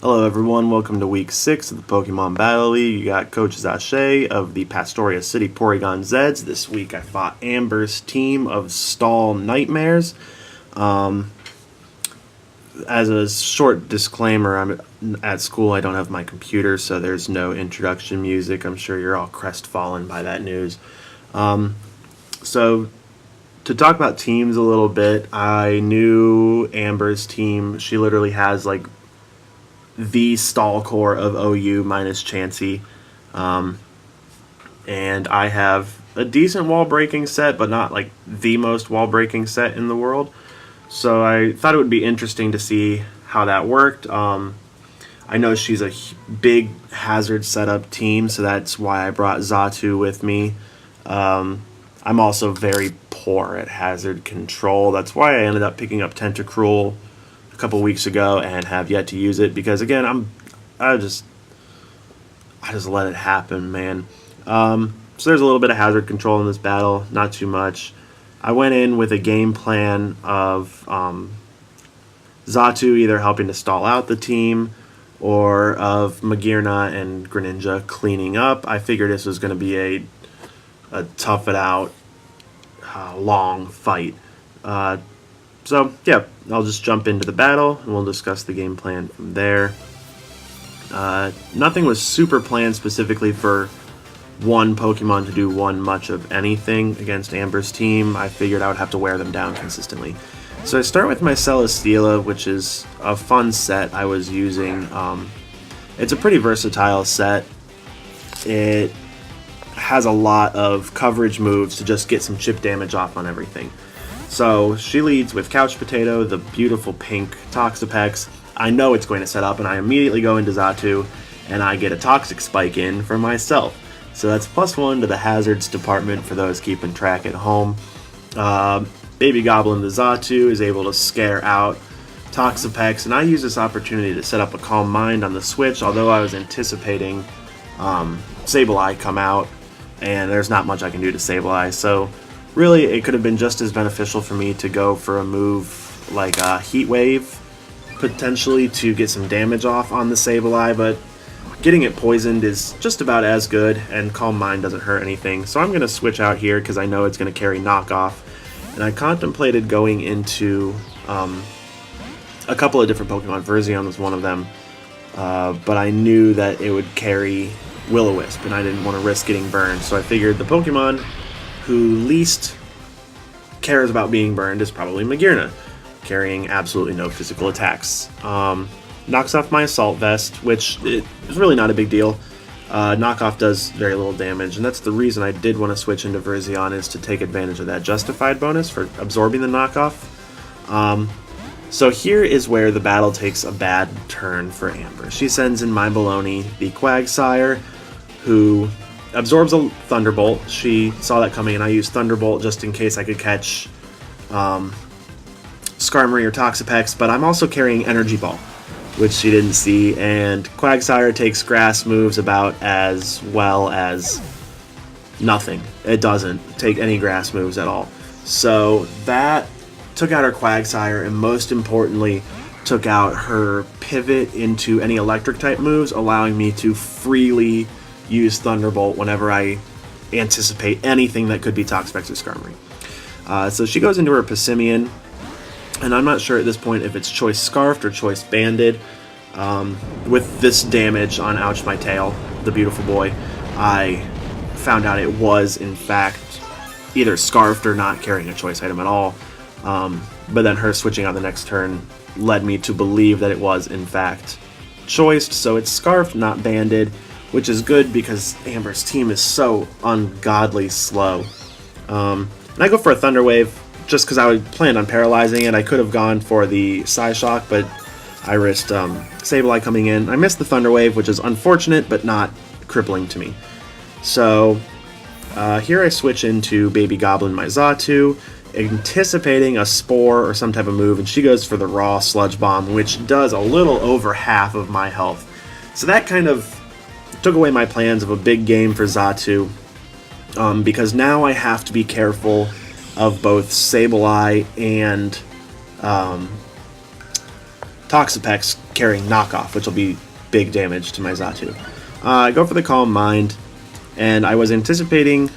Hello everyone, welcome to week 6 of the Pokemon Battle League. You got Coach Zache of the Pastoria City Porygon-Z. This week I fought Amber's team of Stall Nightmares. As a short disclaimer, I'm at school, I don't have my computer, so there's no introduction music. I'm sure you're all crestfallen by that news. So to talk about teams a little bit, I knew Amber's team. She literally has like the stall core of OU minus Chansey. And I have a decent wall breaking set, but not like the most wall breaking set in the world. So I thought it would be interesting to see how that worked. I know she's a big hazard setup team, so that's why I brought Zache with me. I'm also very poor at hazard control. That's why I ended up picking up Tentacruel a couple weeks ago and have yet to use it because again I just let it happen, man. So there's a little bit of hazard control in this battle, not too much. I went in with a game plan of Zache either helping to stall out the team or of Magearna and Greninja cleaning up. I figured this was going to be a tough it out long fight. So, yeah, I'll just jump into the battle, and we'll discuss the game plan from there. Nothing was super planned specifically for one Pokemon to do one much of anything against Amber's team. I figured I would have to wear them down consistently. So I start with my Celesteela, which is a fun set I was using. It's a pretty versatile set. It has a lot of coverage moves to just get some chip damage off on everything. So she leads with Couch Potato, the beautiful pink Toxapex. I know it's going to set up, and I immediately go into Xatu, and I get a Toxic Spike in for myself. So that's +1 to the hazards department for those keeping track at home. Baby Goblin the Xatu is able to scare out Toxapex, and I use this opportunity to set up a Calm Mind on the switch, although I was anticipating Sableye come out, and there's not much I can do to Sableye, so really, it could have been just as beneficial for me to go for a move like a Heat Wave, potentially to get some damage off on the Sableye, but getting it poisoned is just about as good, and Calm Mind doesn't hurt anything. So I'm going to switch out here because I know it's going to carry Knockoff, and I contemplated going into a couple of different Pokemon. Verzion was one of them, but I knew that it would carry Will-O-Wisp, and I didn't want to risk getting burned, so I figured the Pokemon who least cares about being burned is probably Magearna, carrying absolutely no physical attacks. Knocks off my Assault Vest, which is really not a big deal. Knockoff does very little damage, and that's the reason I did want to switch into Verzion, is to take advantage of that Justified bonus for absorbing the Knockoff. So here is where the battle takes a bad turn for Amber. She sends in my Baloney, the Quagsire, who absorbs a Thunderbolt. She saw that coming, and I used Thunderbolt just in case I could catch Skarmory or Toxapex, but I'm also carrying Energy Ball, which she didn't see, and Quagsire takes grass moves about as well as nothing. It doesn't take any grass moves at all. So that took out her Quagsire, and most importantly, took out her pivot into any electric type moves, allowing me to freely use Thunderbolt whenever I anticipate anything that could be Toxapex or Skarmory. So she goes into her Passimian, and I'm not sure at this point if it's Choice Scarfed or Choice Banded. With this damage on Ouch My Tail, the beautiful boy, I found out it was in fact either Scarfed or not carrying a choice item at all. But then her switching out the next turn led me to believe that it was in fact choiced, so it's Scarfed, not Banded, which is good because Amber's team is so ungodly slow. And I go for a Thunder Wave just because I planned on paralyzing it. I could have gone for the Psyshock, but I risked Sableye coming in. I missed the Thunder Wave, which is unfortunate, but not crippling to me. So here I switch into Baby Goblin my Xatu, anticipating a Spore or some type of move, and she goes for the raw Sludge Bomb, which does a little over half of my health. So that kind of took away my plans of a big game for Xatu, because now I have to be careful of both Sableye and Toxapex carrying knockoff, which will be big damage to my Zatu. I go for the Calm Mind, and I was not anticipating,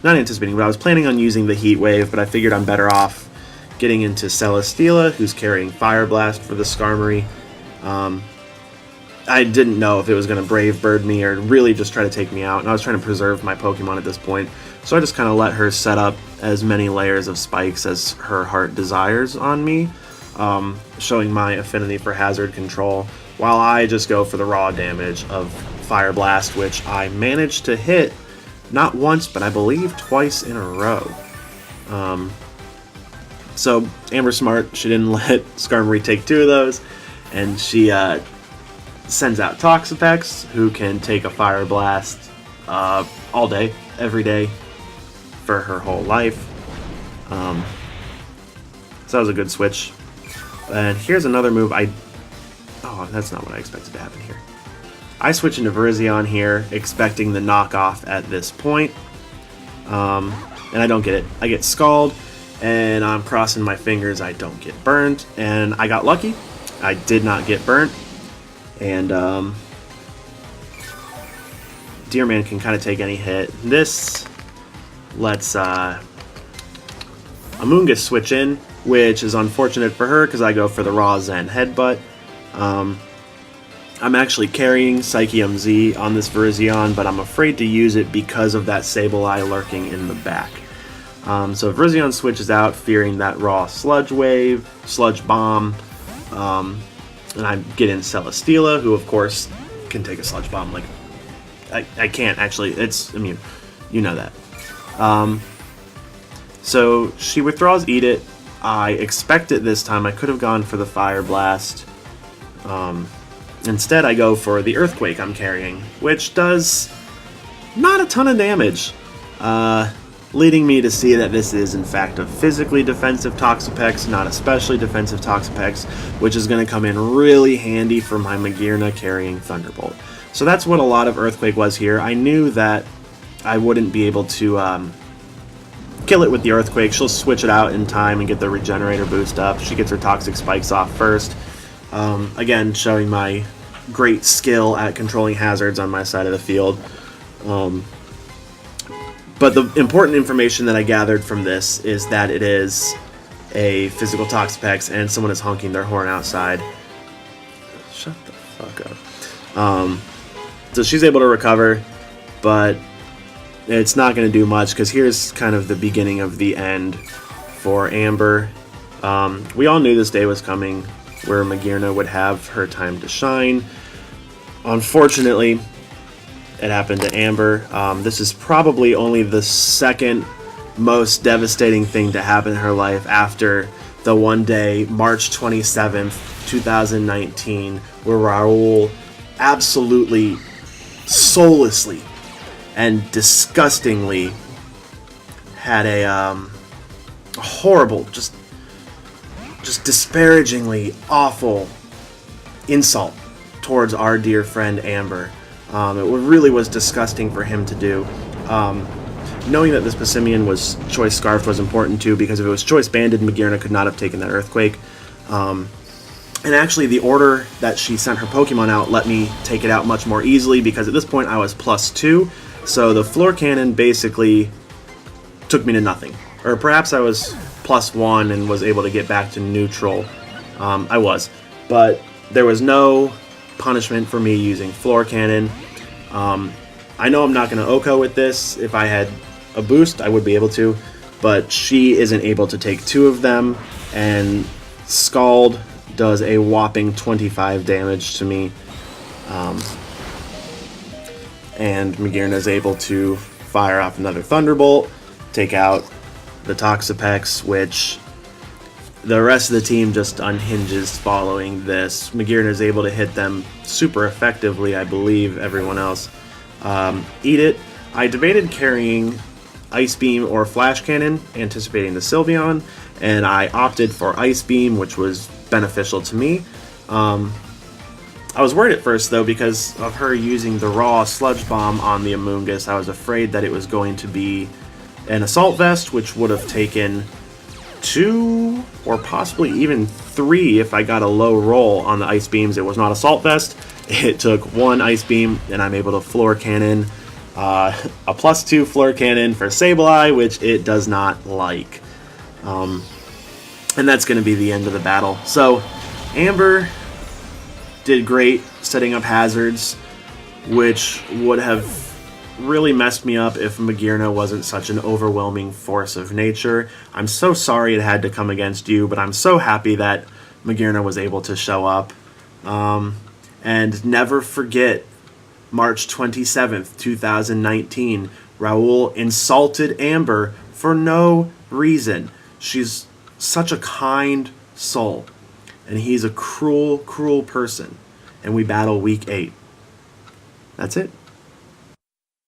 but I was planning on using the Heat Wave, but I figured I'm better off getting into Celesteela, who's carrying Fire Blast for the Skarmory. I didn't know if it was going to Brave Bird me or really just try to take me out, and I was trying to preserve my Pokemon at this point, so I just kind of let her set up as many layers of spikes as her heart desires on me, showing my affinity for hazard control, while I just go for the raw damage of Fire Blast, which I managed to hit not once, but I believe twice in a row. So Amber's smart. She didn't let Skarmory take 2 of those, and she sends out Toxapex, who can take a Fire Blast all day, every day, for her whole life. So that was a good switch. And here's another move oh, that's not what I expected to happen here. I switch into Virizion here, expecting the knockoff at this point. And I don't get it. I get Scald, and I'm crossing my fingers I don't get burned. And I got lucky. I did not get burnt. And Deerman can kind of take any hit. This lets Amoonguss switch in, which is unfortunate for her because I go for the raw Zen Headbutt. I'm actually carrying Psychium Z on this Virizion, but I'm afraid to use it because of that Sableye lurking in the back. So Virizion switches out, fearing that raw Sludge Wave, Sludge Bomb, and I get in Celesteela, who of course can take a Sludge Bomb. Like, I can't actually, it's immune. You know that. So she withdraws Eat It. I expect it this time. I could have gone for the Fire Blast. Instead, I go for the Earthquake I'm carrying, which does not a ton of damage, leading me to see that this is, in fact, a physically defensive Toxapex, not a specially defensive Toxapex, which is going to come in really handy for my Magearna carrying Thunderbolt. So that's what a lot of Earthquake was here. I knew that I wouldn't be able to kill it with the Earthquake. She'll switch it out in time and get the Regenerator boost up. She gets her Toxic Spikes off first. Again, showing my great skill at controlling hazards on my side of the field. But the important information that I gathered from this is that it is a physical Toxapex and someone is honking their horn outside. Shut the fuck up. So she's able to recover, but it's not going to do much because here's kind of the beginning of the end for Amber. We all knew this day was coming where Magearna would have her time to shine. Unfortunately, it happened to Amber. This is probably only the second most devastating thing to happen in her life after the one day, March 27th, 2019, where Raul absolutely soullessly and disgustingly had a horrible, just disparagingly awful insult towards our dear friend Amber. It really was disgusting for him to do. Knowing that this Passimian was Choice Scarfed was important too, because if it was Choice Banded, Magearna could not have taken that Earthquake. And actually, the order that she sent her Pokemon out let me take it out much more easily, because at this point I was +2, so the Floor Cannon basically took me to nothing. Or perhaps I was +1 and was able to get back to neutral. I was. But there was no punishment for me using Floor Cannon. I know I'm not going to OHKO with this. If I had a boost, I would be able to. But she isn't able to take 2 of them, and Scald does a whopping 25 damage to me. And Magearna is able to fire off another Thunderbolt, take out the Toxapex, which the rest of the team just unhinges following this. Magearna is able to hit them super effectively, I believe, everyone else. Eat It. I debated carrying Ice Beam or Flash Cannon, anticipating the Sylveon, and I opted for Ice Beam, which was beneficial to me. I was worried at first, though, because of her using the raw Sludge Bomb on the Amoonguss. I was afraid that it was going to be an Assault Vest, which would have taken 2 or possibly even 3 if I got a low roll on the ice beams. It was not Assault Vest. It took 1 ice beam, and I'm able to floor cannon a +2 floor cannon for Sableye, which it does not like. And that's going to be the end of the battle. So Amber did great setting up hazards, which would have really messed me up if Magearna wasn't such an overwhelming force of nature. I'm so sorry it had to come against you, but I'm so happy that Magearna was able to show up. And never forget March 27th, 2019, Raul insulted Amber for no reason. She's such a kind soul, and he's a cruel, cruel person. And we battle week 8. That's it.